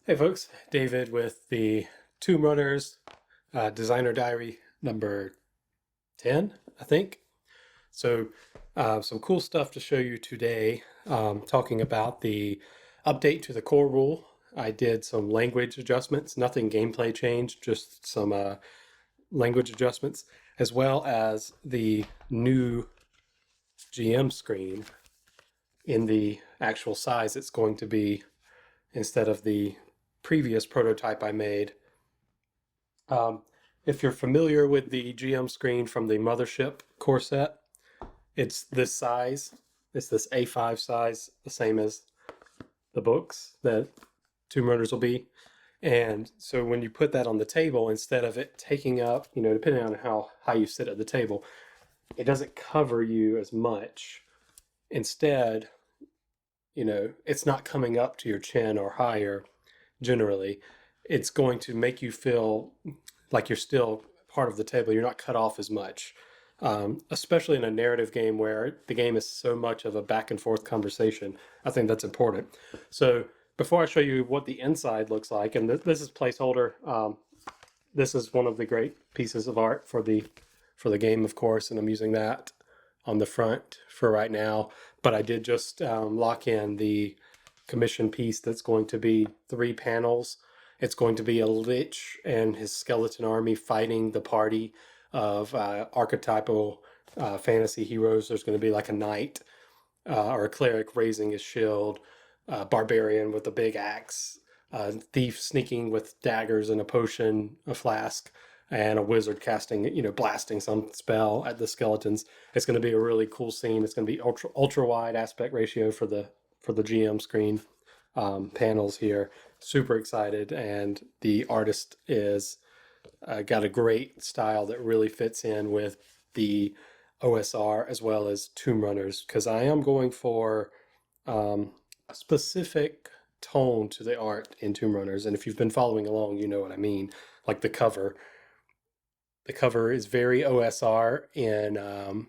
Hey folks, David with the Tomb Runners Designer Diary number 10, I think. So, some cool stuff to show you today, talking about the update to the core rule. I did some language adjustments, nothing gameplay changed, just some language adjustments, as well as the new GM screen in the actual size it's going to be instead of the previous prototype I made. Um, if you're familiar with the GM screen from the Mothership core set, it's this size. It's this A5 size, the same as the books that Tomb Runners will be. And so when you put that on the table, instead of it taking up, depending on how high you sit at the table, it doesn't cover you as much. Instead, it's not coming up to your chin or higher generally. It's going to make you feel like you're still part of the table. You're not cut off as much, especially in a narrative game where the game is so much of a back and forth conversation. I think that's important. So before I show you what the inside looks like, and this is placeholder. This is one of the great pieces of art for the game, of course, and I'm using that on the front for right now. But I did just lock in the commission piece that's going to be 3 panels. It's going to be a lich and his skeleton army fighting the party of archetypal fantasy heroes. There's going to be like a knight or a cleric raising his shield, barbarian with a big axe, thief sneaking with daggers and a potion, a flask, and a wizard casting, blasting some spell at the skeletons. It's going to be a really cool scene. It's going to be ultra wide aspect ratio for the GM screen panels here. Super excited, and the artist is got a great style that really fits in with the OSR as well as Tomb Runners, because I am going for a specific tone to the art in Tomb Runners, and if you've been following along, you know what I mean. Like the cover. The cover is very OSR in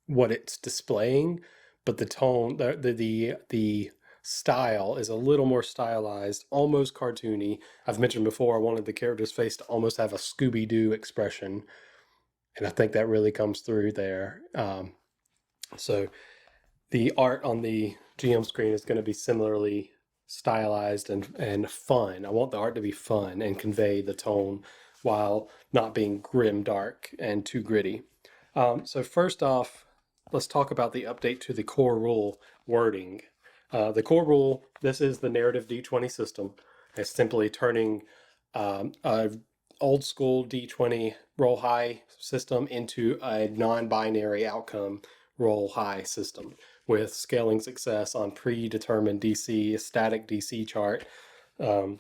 what it's displaying, but the tone, the style is a little more stylized, almost cartoony. I've mentioned before I wanted the character's face to almost have a Scooby-Doo expression, and I think that really comes through there. So the art on the GM screen is going to be similarly stylized and fun. I want the art to be fun and convey the tone while not being grim, dark, and too gritty. So first off, let's talk about the update to the core rule wording. The core rule, this is the narrative D20 system. It's simply turning a old school D20 roll high system into a non-binary outcome roll high system with scaling success on predetermined DC, a static DC chart. 1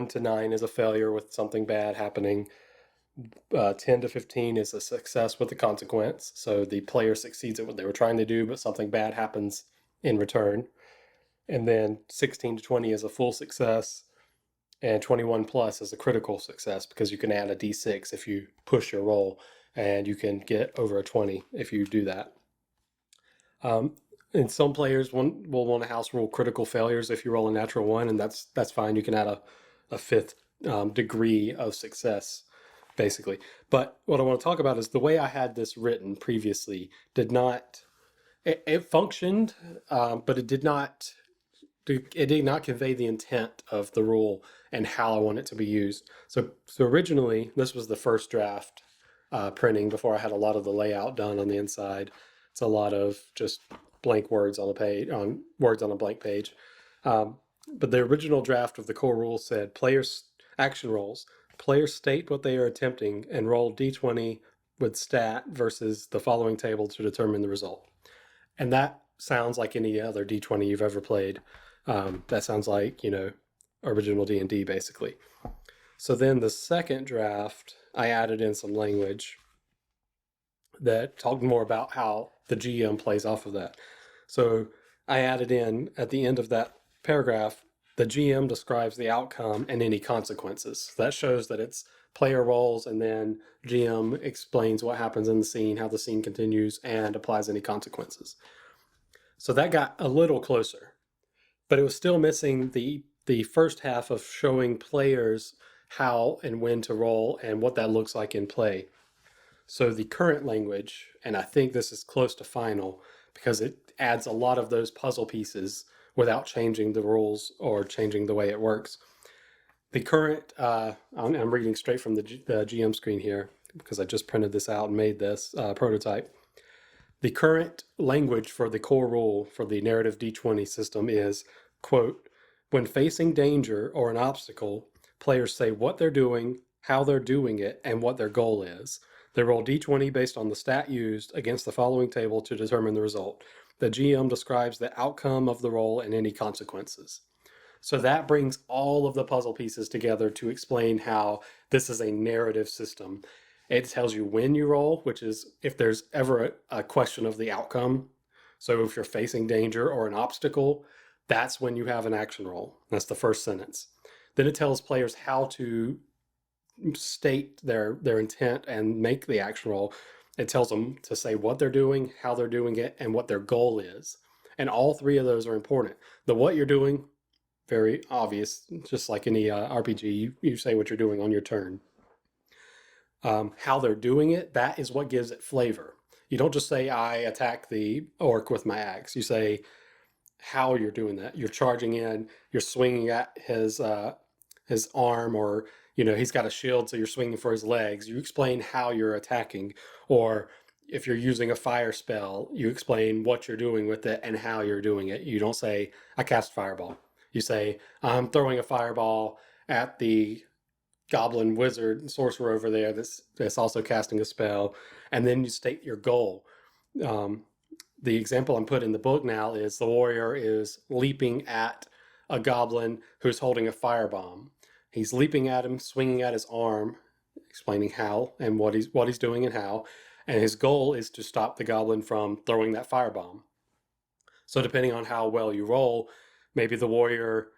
to 9 is a failure with something bad happening. 10 to 15 is a success with a consequence. So the player succeeds at what they were trying to do, but something bad happens in return. And then 16 to 20 is a full success. And 21 plus is a critical success because you can add a D6 if you push your roll, and you can get over a 20 if you do that. And some players will want to house rule critical failures if you roll a natural 1, and that's fine. You can add a 5th degree of success, basically. But what I want to talk about is the way I had this written previously did not. It functioned, but it did not convey the intent of the rule and how I want it to be used. So originally, this was the first draft printing before I had a lot of the layout done on the inside. It's a lot of just blank words on a page, on words on a blank page. But the original draft of the core rule said players action rolls. Players state what they are attempting and roll D20 with stat versus the following table to determine the result. And that sounds like any other D20 you've ever played. That sounds like, original D&D basically. So then the second draft, I added in some language that talked more about how the GM plays off of that. So I added in at the end of that paragraph, the GM describes the outcome and any consequences. That shows that it's player roles, and then GM explains what happens in the scene, how the scene continues, and applies any consequences. So that got a little closer, but it was still missing the the first half of showing players how and when to roll and what that looks like in play. So the current language, and I think this is close to final because it adds a lot of those puzzle pieces without changing the rules or changing the way it works. The current, I'm reading straight from the GM screen here because I just printed this out and made this prototype. The current language for the core rule for the narrative D20 system is, quote, when facing danger or an obstacle, players say what they're doing, how they're doing it, and what their goal is. They roll D20 based on the stat used against the following table to determine the result. The GM describes the outcome of the roll and any consequences. So that brings all of the puzzle pieces together to explain how this is a narrative system. It tells you when you roll, which is if there's ever a question of the outcome. So if you're facing danger or an obstacle, that's when you have an action roll. That's the first sentence. Then it tells players how to state their intent and make the action roll. It tells them to say what they're doing, how they're doing it, and what their goal is. And all three of those are important. The what you're doing, very obvious, just like any RPG, you say what you're doing on your turn. How they're doing it, that is what gives it flavor. You don't just say, I attack the orc with my axe. You say how you're doing that. You're charging in, you're swinging at his arm, or he's got a shield, so you're swinging for his legs. You explain how you're attacking. Or if you're using a fire spell, you explain what you're doing with it and how you're doing it. You don't say, I cast fireball. You say, I'm throwing a fireball at the goblin wizard and sorcerer over there that's also casting a spell. And then you state your goal. The example I'm put in the book now is the warrior is leaping at a goblin who's holding a firebomb. He's leaping at him, swinging at his arm, explaining how and what he's doing and how. And his goal is to stop the goblin from throwing that firebomb. So depending on how well you roll, maybe the warrior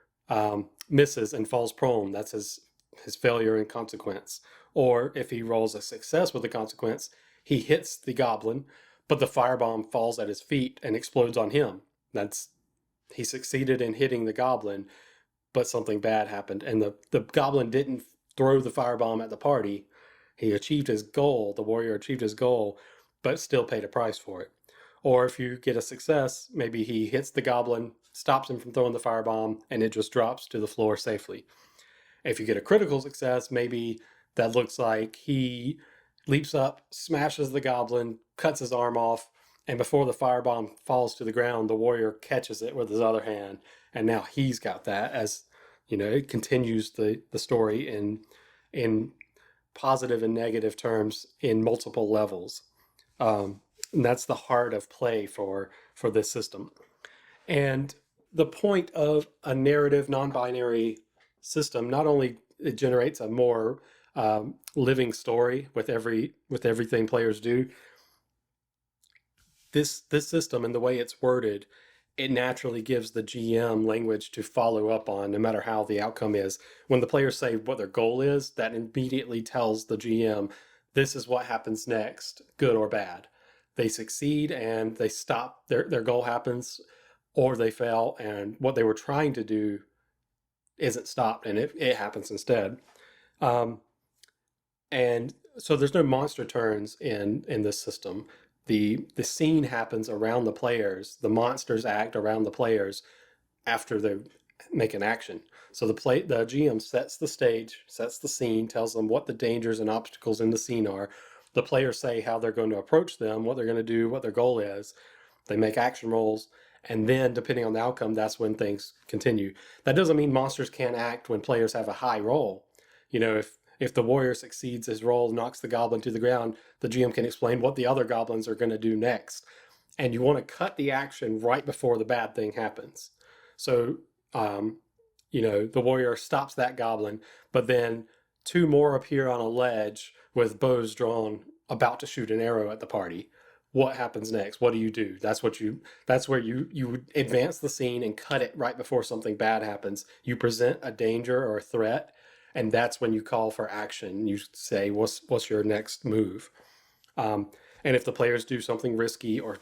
misses and falls prone. That's his failure and consequence. Or if he rolls a success with a consequence, he hits the goblin, but the firebomb falls at his feet and explodes on him. He succeeded in hitting the goblin, but something bad happened, and the goblin didn't throw the firebomb at the party. He achieved his goal, the warrior achieved his goal, but still paid a price for it. Or if you get a success, maybe he hits the goblin, stops him from throwing the firebomb, and it just drops to the floor safely. If you get a critical success, maybe that looks like he leaps up, smashes the goblin, cuts his arm off, and before the firebomb falls to the ground, the warrior catches it with his other hand, and now he's got that. As it continues the story in positive and negative terms in multiple levels. And that's the heart of play for this system. And the point of a narrative non-binary system, not only it generates a more living story with everything players do. This system and the way it's worded, it naturally gives the GM language to follow up on, no matter how the outcome is. When the players say what their goal is, that immediately tells the GM, this is what happens next, good or bad. They succeed and they stop, their goal happens, or they fail, and what they were trying to do isn't stopped, and it happens instead. And so there's no monster turns in this system. The scene happens around the players. The monsters act around the players after they make an action. So the GM sets the stage, sets the scene, tells them what the dangers and obstacles in the scene are. The players say how they're going to approach them, what they're going to do, what their goal is. They make action rolls, and then depending on the outcome, that's when things continue. That doesn't mean monsters can't act when players have a high roll. If the warrior succeeds his roll, knocks the goblin to the ground, the GM can explain what the other goblins are going to do next. And you want to cut the action right before the bad thing happens. So, the warrior stops that goblin, but then two more appear on a ledge with bows drawn, about to shoot an arrow at the party. What happens next? What do you do? That's where you would advance the scene and cut it right before something bad happens. You present a danger or a threat, and that's when you call for action. You say, what's your next move? And if the players do something risky or,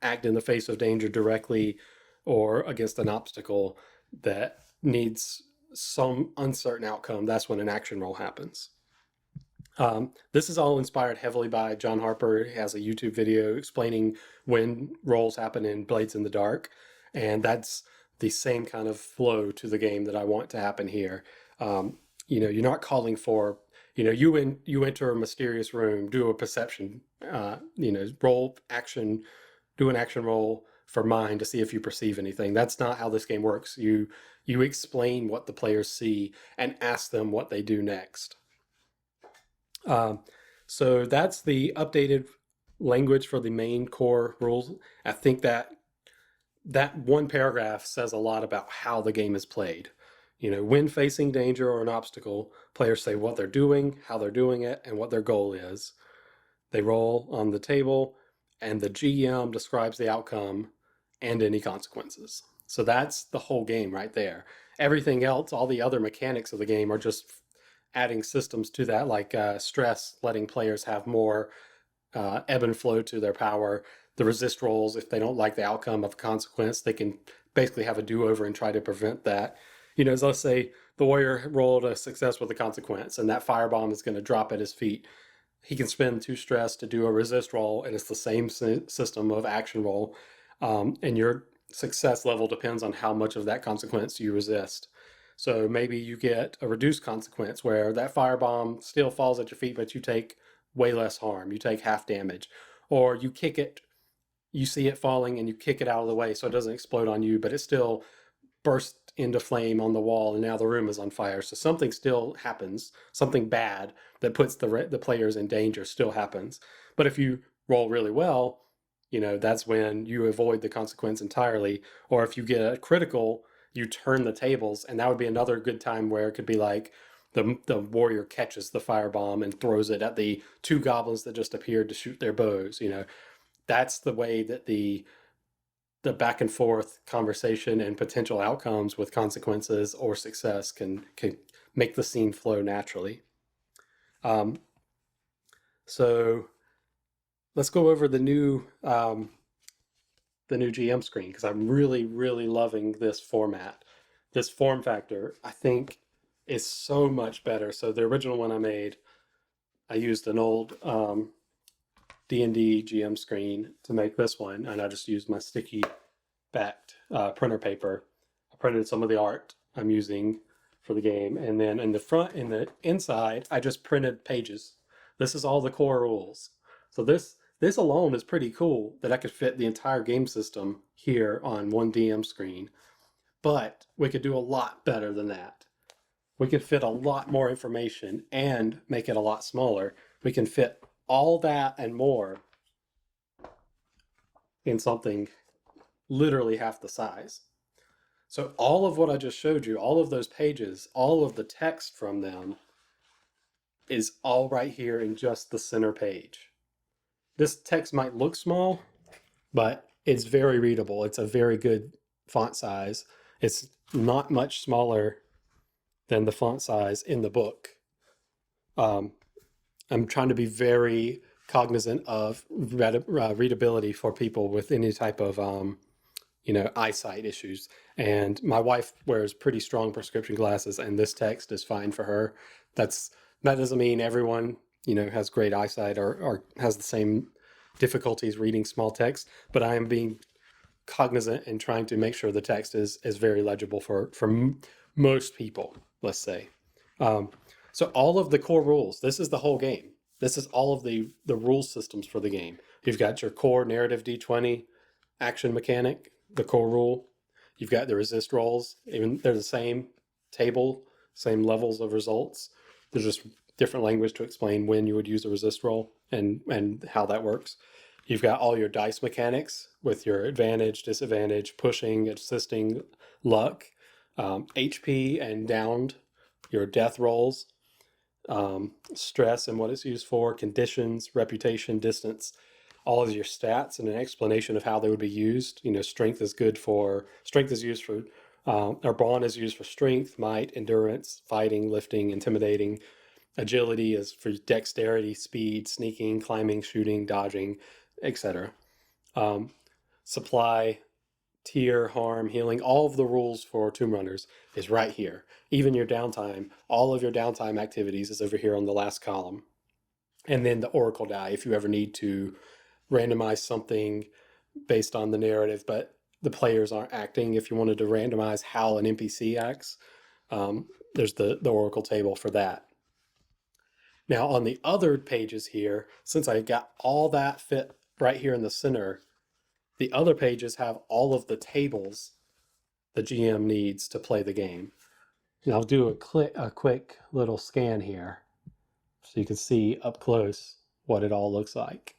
act in the face of danger directly or against an obstacle, that needs some uncertain outcome, that's when an action roll happens. This is all inspired heavily by John Harper. He has a YouTube video explaining when rolls happen in Blades in the Dark, and that's the same kind of flow to the game that I want to happen here. You're not calling for, you enter a mysterious room, do a perception, roll action, do an action roll for mind to see if you perceive anything. That's not how this game works. You explain what the players see and ask them what they do next. So that's the updated language for the main core rules. I think that one paragraph says a lot about how the game is played. When facing danger or an obstacle, players say what they're doing, how they're doing it, and what their goal is. They roll on the table, and the GM describes the outcome and any consequences. So that's the whole game right there. Everything else, all the other mechanics of the game, are just adding systems to that, like stress, letting players have more ebb and flow to their power. The resist rolls, if they don't like the outcome of a consequence, they can basically have a do-over and try to prevent that. As let's say the warrior rolled a success with a consequence, and that firebomb is going to drop at his feet. He can spend 2 stress to do a resist roll, and it's the same system of action roll. And your success level depends on how much of that consequence you resist. So maybe you get a reduced consequence where that firebomb still falls at your feet, but you take way less harm. You take half damage. Or you kick it, you see it falling, and you kick it out of the way so it doesn't explode on you, but it still bursts into flame on the wall, and now the room is on fire. So something still happens, something bad that puts the players in danger still happens. But if you roll really well, that's when you avoid the consequence entirely. Or if you get a critical, you turn the tables, and that would be another good time where it could be like the warrior catches the firebomb and throws it at the 2 goblins that just appeared to shoot their bows. That's the way that the back and forth conversation and potential outcomes with consequences or success can make the scene flow naturally. So let's go over the new GM screen, because I'm really, really loving this format. This form factor, I think, is so much better. So the original one I made, I used an old D&D GM screen to make this one, and I just used my sticky backed printer paper. I printed some of the art I'm using for the game, and then in the front, in the inside, I just printed pages. This is all the core rules. So this alone is pretty cool that I could fit the entire game system here on one DM screen. But we could do a lot better than that. We could fit a lot more information and make it a lot smaller. We can fit all that and more in something literally half the size. So all of what I just showed you, all of those pages, all of the text from them is all right here in just the center page. This text might look small, but it's very readable. It's a very good font size. It's not much smaller than the font size in the book. I'm trying to be very cognizant of readability for people with any type of eyesight issues. And my wife wears pretty strong prescription glasses, and this text is fine for her. That doesn't mean everyone, has great eyesight or has the same difficulties reading small text, but I am being cognizant and trying to make sure the text is very legible for most people, let's say. So all of the core rules, this is the whole game. This is all of the rule systems for the game. You've got your core narrative D20 action mechanic, the core rule. You've got the resist rolls. Even they're the same table, same levels of results. There's just different language to explain when you would use a resist roll and how that works. You've got all your dice mechanics with your advantage, disadvantage, pushing, assisting, luck, HP and downed, your death rolls, stress and what it's used for, conditions, reputation, distance, all of your stats and an explanation of how they would be used. Strength is used for, or brawn is used for strength, might, endurance, fighting, lifting, intimidating. Agility is for dexterity, speed, sneaking, climbing, shooting, dodging, etc. Supply tier, harm, healing, all of the rules for Tomb Runners is right here. Even your downtime, all of your downtime activities is over here on the last column. And then the Oracle die if you ever need to randomize something based on the narrative, but the players aren't acting. If you wanted to randomize how an NPC acts, there's the Oracle table for that. Now on the other pages here, since I got all that fit right here in the center, the other pages have all of the tables the GM needs to play the game. And I'll do a quick little scan here so you can see up close what it all looks like.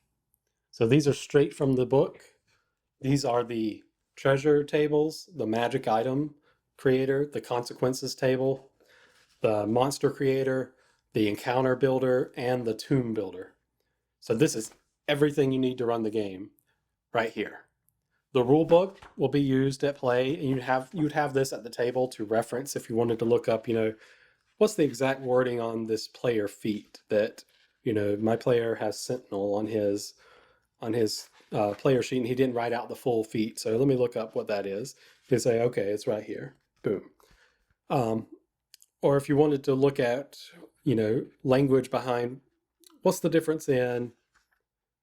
So these are straight from the book. These are the treasure tables, the magic item creator, the consequences table, the monster creator, the encounter builder, and the tomb builder. So this is everything you need to run the game right here. The rule book will be used at play, and you'd have this at the table to reference if you wanted to look up, what's the exact wording on this player feat that, my player has Sentinel on his player sheet, and he didn't write out the full feat. So let me look up what that is. You say, okay, it's right here. Boom. Or if you wanted to look at, language behind what's the difference in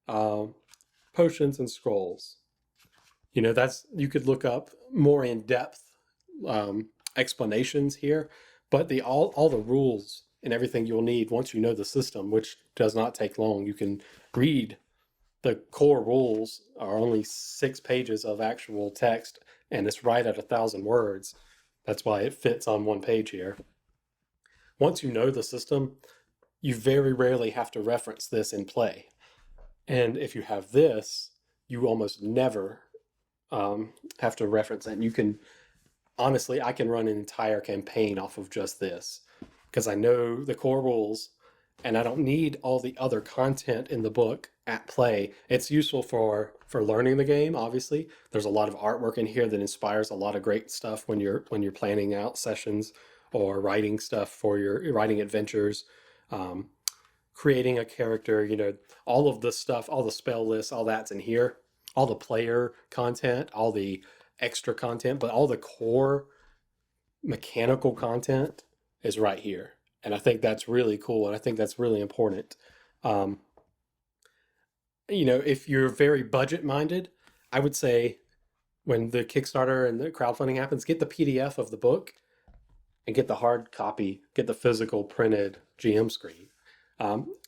potions and scrolls. You could look up more in-depth explanations here, but all the rules and everything you'll need once you know the system, which does not take long. You can read the core rules are only 6 pages of actual text, and it's right at 1,000 words. That's why it fits on one page here. Once you know the system, you very rarely have to reference this in play. And if you have this, you almost never have to reference it. And you can, honestly, I can run an entire campaign off of just this because I know the core rules and I don't need all the other content in the book at play. It's useful for learning the game, obviously. There's a lot of artwork in here that inspires a lot of great stuff when you're planning out sessions or writing stuff for your writing adventures, creating a character, all of the stuff, all the spell lists, all that's in here. All the player content, all the extra content, but all the core mechanical content is right here. And I think that's really cool, and I think that's really important. If you're very budget minded, I would say when the Kickstarter and the crowdfunding happens, get the PDF of the book and get the hard copy, get the physical printed GM screen.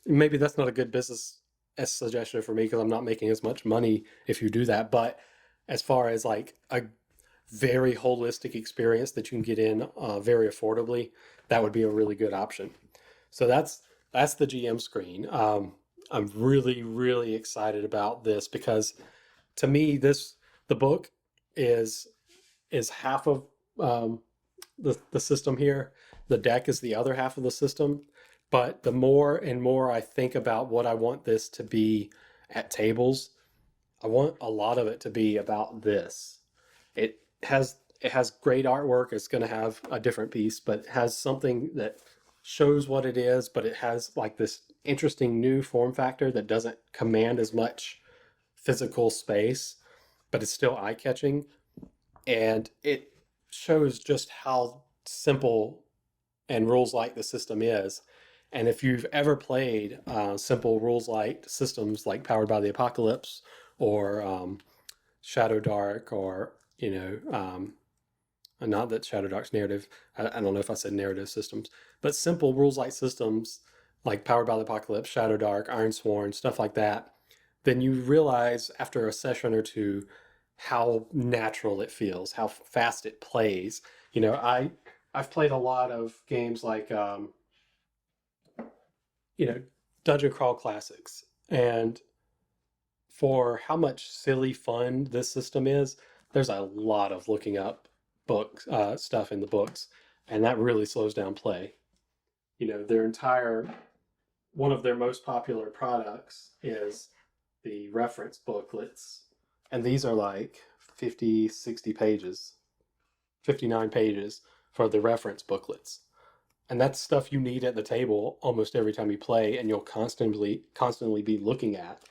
Maybe that's not a good business suggestion for me because I'm not making as much money if you do that. But as far as like a very holistic experience that you can get in very affordably, that would be a really good option. So that's the GM screen. I'm really, really excited about this because to me, the book is half of the system here. The deck is the other half of the system. But the more and more I think about what I want this to be at tables, I want a lot of it to be about this. It has great artwork. It's going to have a different piece, but it has something that shows what it is, but it has like this interesting new form factor that doesn't command as much physical space, but it's still eye-catching. And it shows just how simple and rules-light the system is. And if you've ever played simple rules-light systems like Powered by the Apocalypse or Shadow Dark, or not that Shadow Dark's narrative, I don't know if I said narrative systems, but simple rules-light systems like Powered by the Apocalypse, Shadow Dark, Ironsworn, stuff like that, then you realize after a session or two how natural it feels, how fast it plays. I've played a lot of games like Dungeon Crawl Classics. And for how much silly fun this system is, there's a lot of looking up books, stuff in the books, and that really slows down play. One of their most popular products is the reference booklets. And these are like 50, 60 pages, 59 pages for the reference booklets. And that's stuff you need at the table almost every time you play, and you'll constantly be looking at.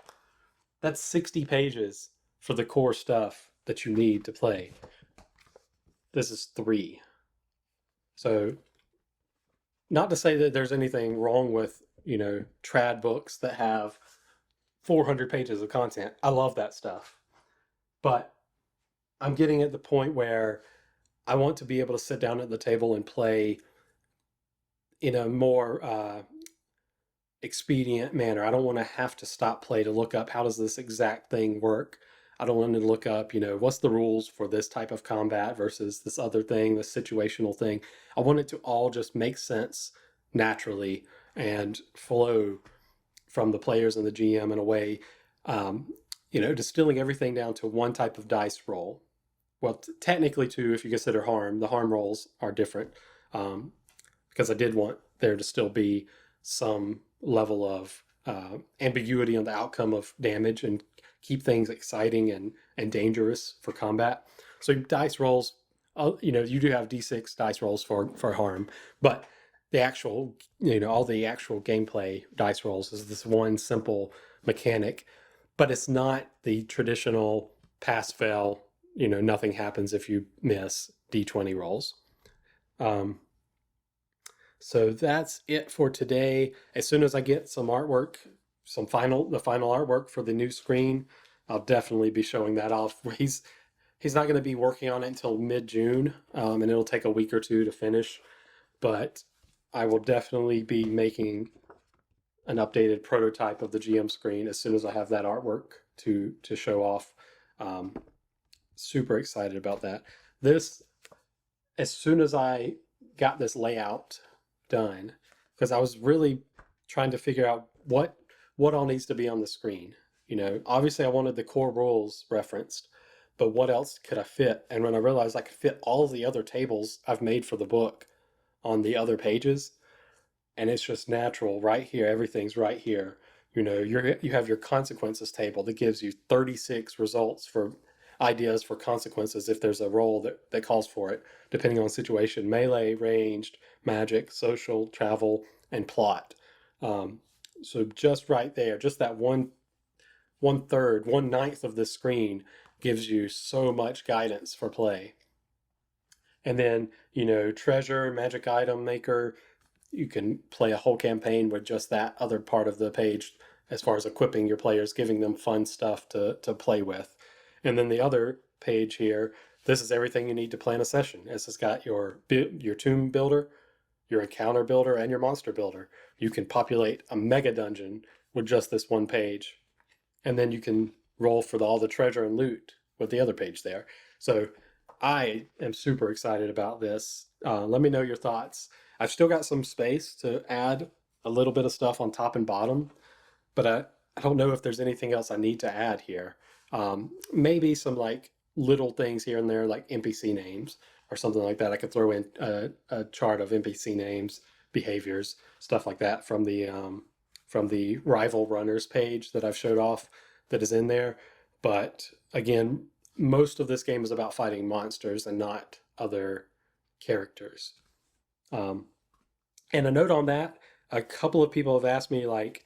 That's 60 pages for the core stuff that you need to play. This is 3. So not to say that there's anything wrong with, trad books that have 400 pages of content. I love that stuff. But I'm getting at the point where I want to be able to sit down at the table and play in a more expedient manner. I don't want to have to stop play to look up how does this exact thing work. I don't want to look up, what's the rules for this type of combat versus this other thing, this situational thing. I want it to all just make sense naturally and flow from the players and the GM in a way, distilling everything down to one type of dice roll. Well, technically, too, if you consider harm, the harm rolls are different, because I did want there to still be some level of ambiguity on the outcome of damage and keep things exciting and dangerous for combat. So dice rolls, you do have D6 dice rolls for harm, but the actual, all the actual gameplay dice rolls is this one simple mechanic, but it's not the traditional pass fail, nothing happens if you miss D20 rolls. So that's it for today. As soon as I get some artwork, the final artwork for the new screen, I'll definitely be showing that off. He's not going to be working on it until mid-June, and it'll take a week or two to finish. But I will definitely be making an updated prototype of the GM screen as soon as I have that artwork to show off. Super excited about that. As soon as I got this layout done, because I was really trying to figure out what all needs to be on the screen. Obviously I wanted the core rules referenced, but what else could I fit? And when I realized I could fit all of the other tables I've made for the book on the other pages, and it's just natural right here. Everything's right here. You have your consequences table that gives you 36 results for ideas for consequences if there's a roll that calls for it, depending on situation: melee, ranged, magic, social, travel, and plot. So just right there, just that one third, 1/9 of the screen gives you so much guidance for play. And then, treasure, magic item maker, you can play a whole campaign with just that other part of the page as far as equipping your players, giving them fun stuff to play with. And then the other page here, this is everything you need to plan a session. This has got your tomb builder, your encounter builder, and your monster builder. You can populate a mega dungeon with just this one page. And then you can roll for all the treasure and loot with the other page there. So I am super excited about this. Let me know your thoughts. I've still got some space to add a little bit of stuff on top and bottom, but I don't know if there's anything else I need to add here. Maybe some like little things here and there, like NPC names or something like that. I could throw in a chart of NPC names, behaviors, stuff like that from the rival runners page that I've showed off that is in there. But again, most of this game is about fighting monsters and not other characters. And a note on that, a couple of people have asked me, like,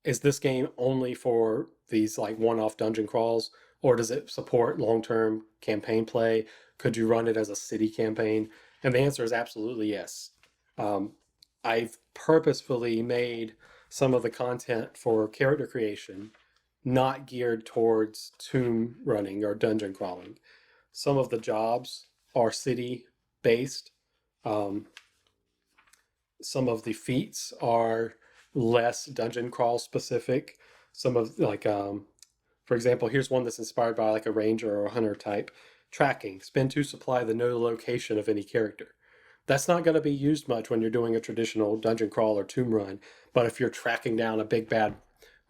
is this game only for these like one-off dungeon crawls, or does it support long-term campaign play? Could you run it as a city campaign? And the answer is absolutely yes. I've purposefully made some of the content for character creation not geared towards tomb running or dungeon crawling. Some of the jobs are city based. Some of the feats are less dungeon crawl specific. Some of for example, here's one that's inspired by like a ranger or a hunter type. Tracking, spend 2 supply the no location of any character. That's not going to be used much when you're doing a traditional dungeon crawl or tomb run, but if you're tracking down a big bad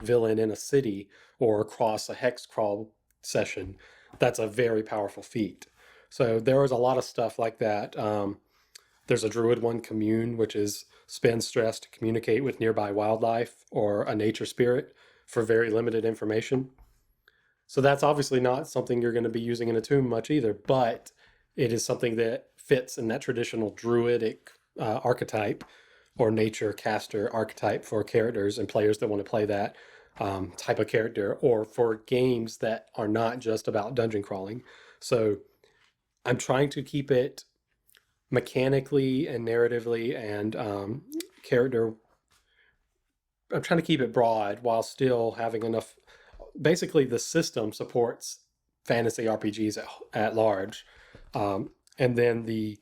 villain in a city or across a hex crawl session, that's a very powerful feat. So there is a lot of stuff like that. There's a Druid one, Commune, which is spend stress to communicate with nearby wildlife or a nature spirit for very limited information. So that's obviously not something you're going to be using in a tomb much either, but it is something that fits in that traditional druidic archetype or nature caster archetype for characters and players that want to play that. type of character, or for games that are not just about dungeon crawling. So I'm trying to keep it mechanically and narratively and character. I'm trying to keep it broad while still having enough. Basically, the system supports fantasy RPGs at large, and then the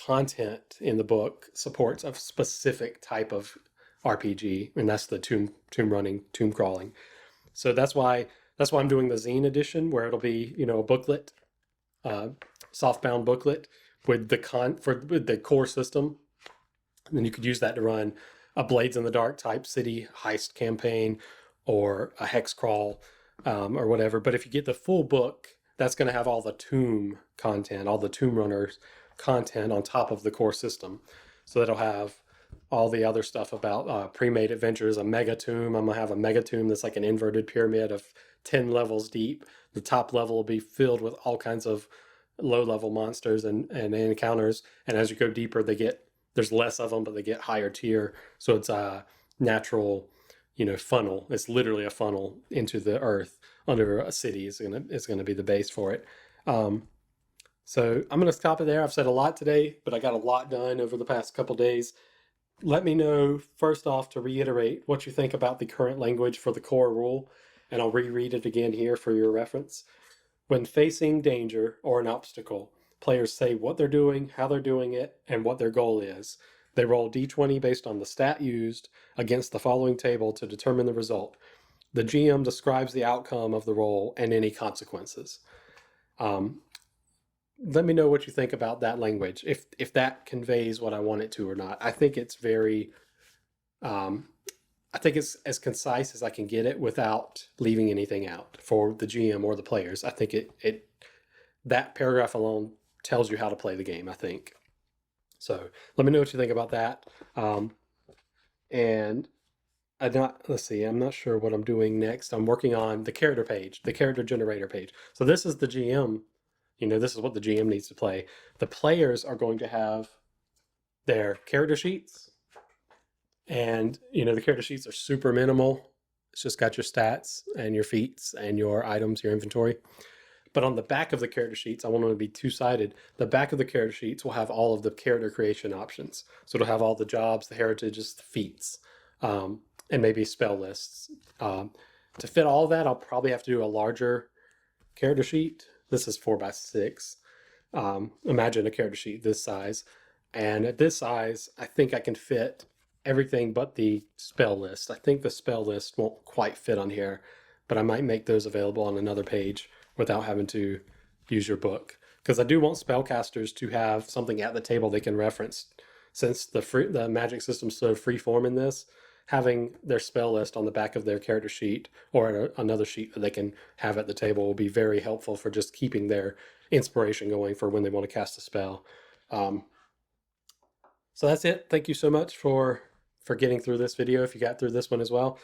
content in the book supports a specific type of RPG, and that's the tomb running, tomb crawling. So that's why I'm doing the zine edition, where it'll be a booklet, uh, softbound booklet with with the core system, and then you could use that to run a Blades in the Dark type city heist campaign or a hex crawl, or whatever. But if you get the full book, that's going to have all the tomb content, all the tomb runners content on top of the core system. So that'll have all the other stuff about pre-made adventures, a mega tomb. I'm gonna have a mega tomb that's like an inverted pyramid of 10 levels deep. The top level will be filled with all kinds of low-level monsters and encounters. And as you go deeper, there's less of them, but they get higher tier. So it's a natural, funnel. It's literally a funnel into the earth under a city is gonna be the base for it. So I'm gonna stop it there. I've said a lot today, but I got a lot done over the past couple days. Let me know, first off, to reiterate what you think about the current language for the core rule, and I'll reread it again here for your reference. When facing danger or an obstacle, players say what they're doing, how they're doing it, and what their goal is. They roll d20 based on the stat used against the following table to determine the result. The GM describes the outcome of the roll and any consequences. Let me know what you think about that language, if that conveys what I want it to or not. I think it's I think it's as concise as I can get it without leaving anything out for the GM or the players. I think it that paragraph alone tells you how to play the game, I think. So let me know what you think about that. And let's see, I'm not sure what I'm doing next. I'm working on the character page, the character generator page. So this is the GM. This is what the GM needs to play. The players are going to have their character sheets, and the character sheets are super minimal. It's just got your stats and your feats and your items, your inventory. But on the back of the character sheets, I want them to be two-sided. The back of the character sheets will have all of the character creation options. So it'll have all the jobs, the heritages, the feats, and maybe spell lists. To fit all of that, I'll probably have to do a larger character sheet. This is 4x6. Imagine a character sheet this size. And at this size, I think I can fit everything but the spell list. I think the spell list won't quite fit on here, but I might make those available on another page without having to use your book. Because I do want spellcasters to have something at the table they can reference. Since the magic system's so freeform in this, having their spell list on the back of their character sheet or another sheet that they can have at the table will be very helpful for just keeping their inspiration going for when they want to cast a spell. So that's it. Thank you so much for getting through this video, if you got through this one as well.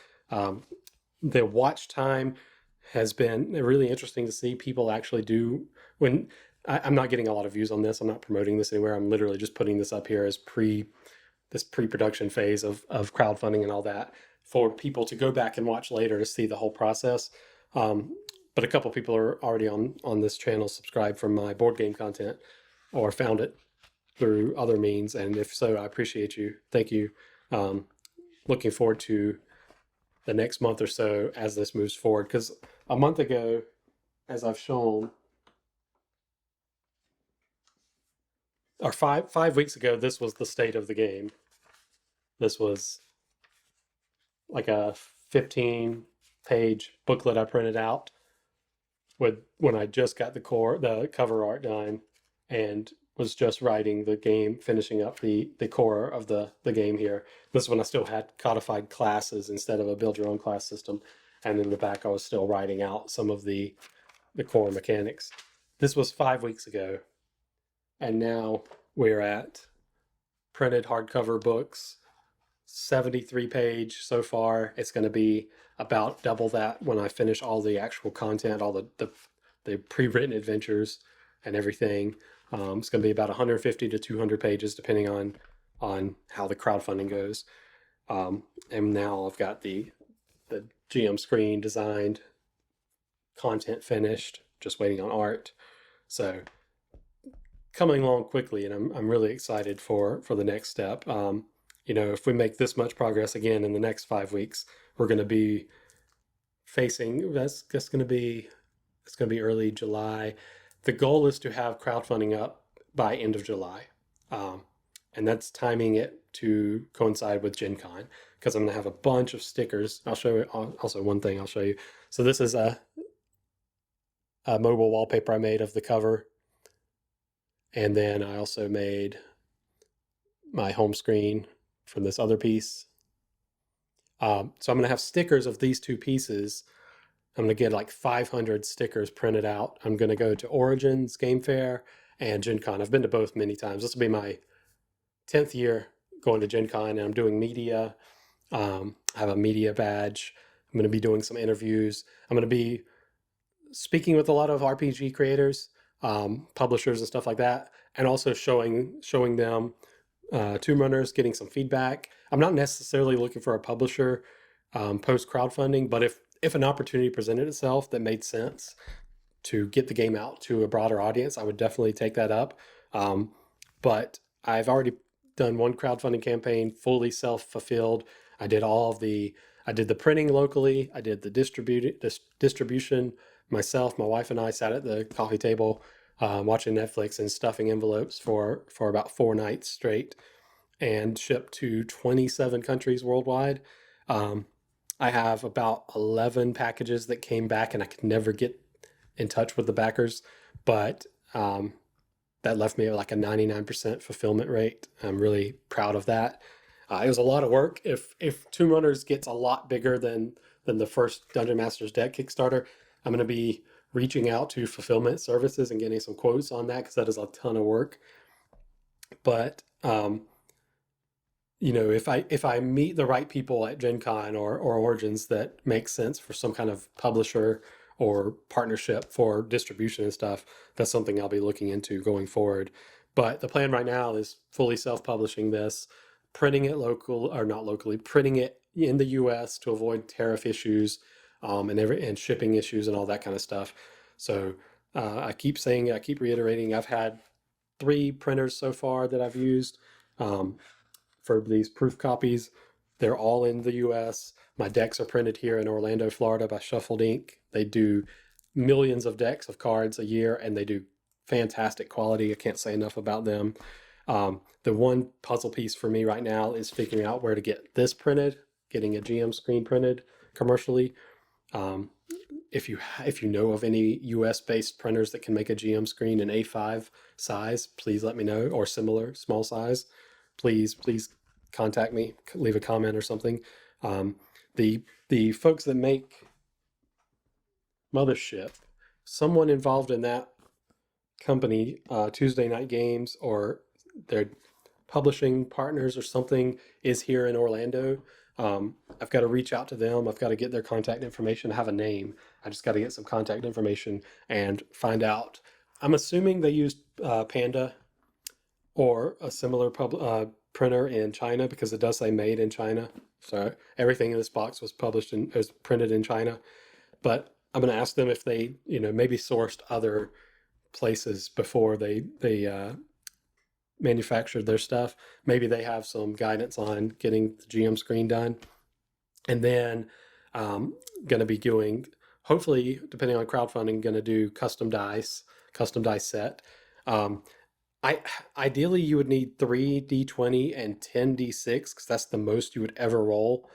The watch time has been really interesting to see people actually do. When I'm not getting a lot of views on this, I'm not promoting this anywhere. I'm literally just putting this up here as this pre-production phase of crowdfunding and all that for people to go back and watch later to see the whole process. But a couple people are already on this channel subscribed from my board game content or found it through other means. And if so, I appreciate you. Thank you. Looking forward to the next month or so as this moves forward. Because a month ago, as I've shown, or five weeks ago, this was the state of the game. This was like a 15-page booklet I printed out when I just got the cover art done, and was just writing the game, finishing up the core of the game here. This is when I still had codified classes instead of a build your own class system. And in the back, I was still writing out some of the core mechanics. This was 5 weeks ago. And now we're at printed hardcover books, 73 page so far. It's going to be about double that when I finish all the actual content, all the pre-written adventures and everything. It's going to be about 150 to 200 pages, depending on how the crowdfunding goes. And now I've got the the GM screen designed, content finished, just waiting on art. So coming along quickly, and I'm really excited for the next step. If we make this much progress again in the next 5 weeks, we're going to be facing that's going to be it's going to be early July. The goal is to have crowdfunding up by end of July, um, and that's timing it to coincide with Gen Con because I'm going to have a bunch of stickers. I'll show you also one thing I'll show you. So this is a mobile wallpaper I made of the cover, and then I also made my home screen from this other piece. So I'm going to have stickers of these two pieces. I'm going to get like 500 stickers printed out. I'm going to go to Origins, Game Fair, and Gen Con. I've been to both many times. This will be my 10th year going to Gen Con, and I'm doing media. I have a media badge. I'm going to be doing some interviews. I'm going to be speaking with a lot of RPG creators, publishers, and stuff like that, and also showing them Tomb Runners, getting some feedback. I'm not necessarily looking for a publisher post crowdfunding, but if an opportunity presented itself that made sense to get the game out to a broader audience, I would definitely take that up. But I've already done one crowdfunding campaign, fully self-fulfilled. I did the printing locally. I did the distribution myself. My wife and I sat at the coffee table watching Netflix and stuffing envelopes for about 4 nights straight, and shipped to 27 countries worldwide. I have about 11 packages that came back, and I could never get in touch with the backers, but that left me at like a 99% fulfillment rate. I'm really proud of that. It was a lot of work. If Tomb Runners gets a lot bigger than the first Dungeon Master's Deck Kickstarter, I'm going to be reaching out to fulfillment services and getting some quotes on that because that is a ton of work. But if I meet the right people at Gen Con or Origins that make sense for some kind of publisher or partnership for distribution and stuff, that's something I'll be looking into going forward. But the plan right now is fully self-publishing this, printing it printing it in the US to avoid tariff issues, and shipping issues and all that kind of stuff. So I keep reiterating, I've had 3 printers so far that I've used. For these proof copies. They're all in the US. My decks are printed here in Orlando, Florida by Shuffled Ink. They do millions of decks of cards a year, and they do fantastic quality. I can't say enough about them. The one puzzle piece for me right now is figuring out where to get this printed, getting a GM screen printed commercially. If you know of any US based printers that can make a GM screen in A5 size, please let me know, or similar small size. Please contact me, leave a comment or something. The folks that make Mothership, someone involved in that company, Tuesday Night Games, or their publishing partners or something, is here in Orlando. I've got to reach out to them. I've got to get their contact information. I have a name. I just got to get some contact information and find out. I'm assuming they use Panda or a similar printer in China, because it does say made in China. So everything in this box was printed in China. But I'm going to ask them if they, maybe sourced other places before they manufactured their stuff. Maybe they have some guidance on getting the GM screen done. And then going to be doing, hopefully, depending on crowdfunding, going to do custom dice set. Ideally you would need 3 D20 and 10 D6 because that's the most you would ever roll.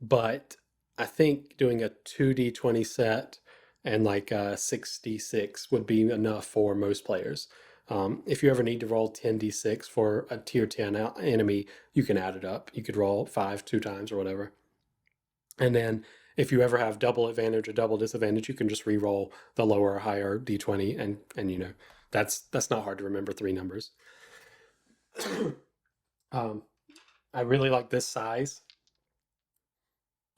But I think doing a 2 D20 set and like 6 D6 would be enough for most players. If you ever need to roll 10 D6 for a tier 10 enemy, you can add it up. You could roll 5 2 times or whatever. And then if you ever have double advantage or double disadvantage, you can just re-roll the lower or higher D20, and that's not hard to remember 3 numbers. I really like this size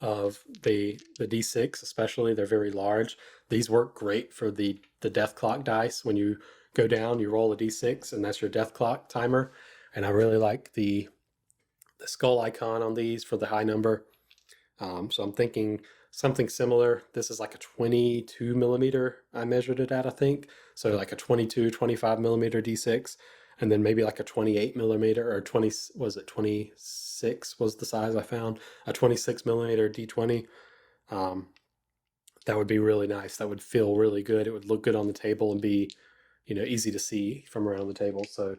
of the D6, especially. They're very large. These work great for the death clock dice. When you go down, you roll a D6, and that's your death clock timer. And I really like the skull icon on these for the high number. So I'm thinking something similar. This is like a 22 millimeter. I measured it at, I think. So like a 22, 25 millimeter D6, and then maybe like a 28 millimeter or 20, was it 26 was the size I found, a 26 millimeter D20. Um, that would be really nice. That would feel really good. It would look good on the table and be, easy to see from around the table. So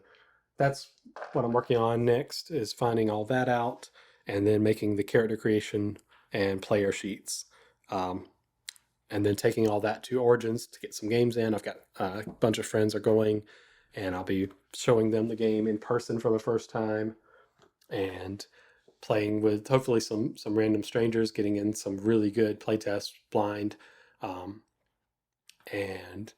that's what I'm working on next, is finding all that out and then making the character creation and player sheets. Um, and then taking all that to Origins to get some games in. I've got a bunch of friends are going, and I'll be showing them the game in person for the first time and playing with hopefully some random strangers, getting in some really good playtest blind, um, and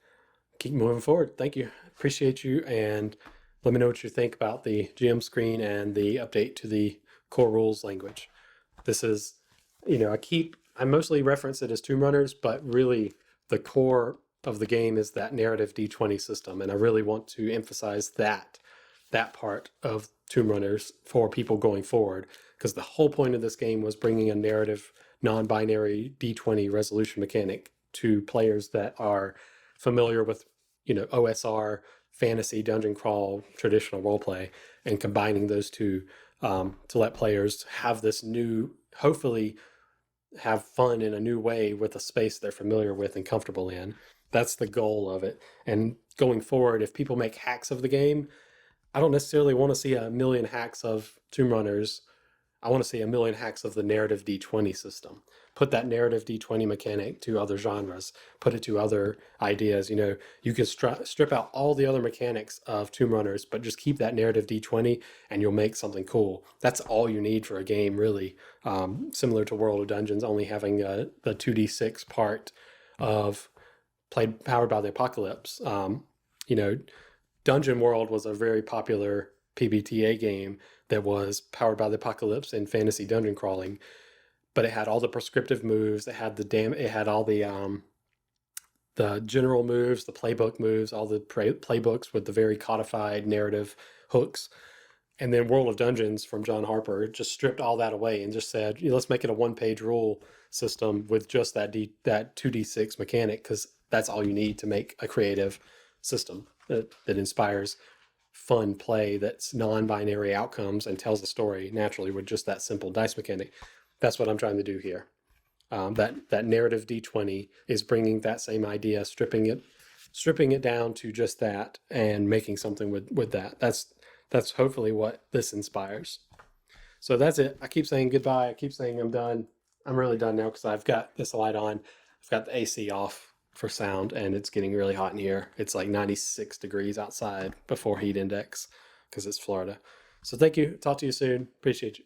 keep moving forward. Thank you. Appreciate you. And let me know what you think about the GM screen and the update to the core rules language. This is, I mostly reference it as Tomb Runners, but really the core of the game is that narrative D20 system. And I really want to emphasize that part of Tomb Runners for people going forward, because the whole point of this game was bringing a narrative, non-binary D20 resolution mechanic to players that are familiar with, OSR, fantasy, dungeon crawl, traditional roleplay, and combining those two, to let players have this new, hopefully have fun in a new way with a space they're familiar with and comfortable in. That's the goal of it. And going forward, if people make hacks of the game, I don't necessarily want to see a million hacks of Tomb Runners. I want to see a million hacks of the narrative D20 system. Put that narrative D20 mechanic to other genres, put it to other ideas. You can strip out all the other mechanics of Tomb Runners, but just keep that narrative D20 and you'll make something cool. That's all you need for a game, really. Similar to World of Dungeons, only having the 2D6 part of powered by the apocalypse. You know, Dungeon World was a very popular PBTA game that was powered by the apocalypse and fantasy dungeon crawling, but it had all the prescriptive moves. It had it had all the general moves, the playbook moves, all the playbooks with the very codified narrative hooks. And then World of Dungeons from John Harper just stripped all that away and just said, let's make it a one-page rule system with just that 2D6 mechanic, because that's all you need to make a creative system that inspires fun play that's non-binary outcomes and tells a story naturally with just that simple dice mechanic. That's what I'm trying to do here. That narrative D20 is bringing that same idea, stripping it down to just that, and making something with that. That's hopefully what this inspires. So that's it. I keep saying goodbye. I keep saying I'm done. I'm really done now because I've got this light on. I've got the AC off for sound, and it's getting really hot in here. It's like 96 degrees outside before heat index because it's Florida. So thank you. Talk to you soon. Appreciate you.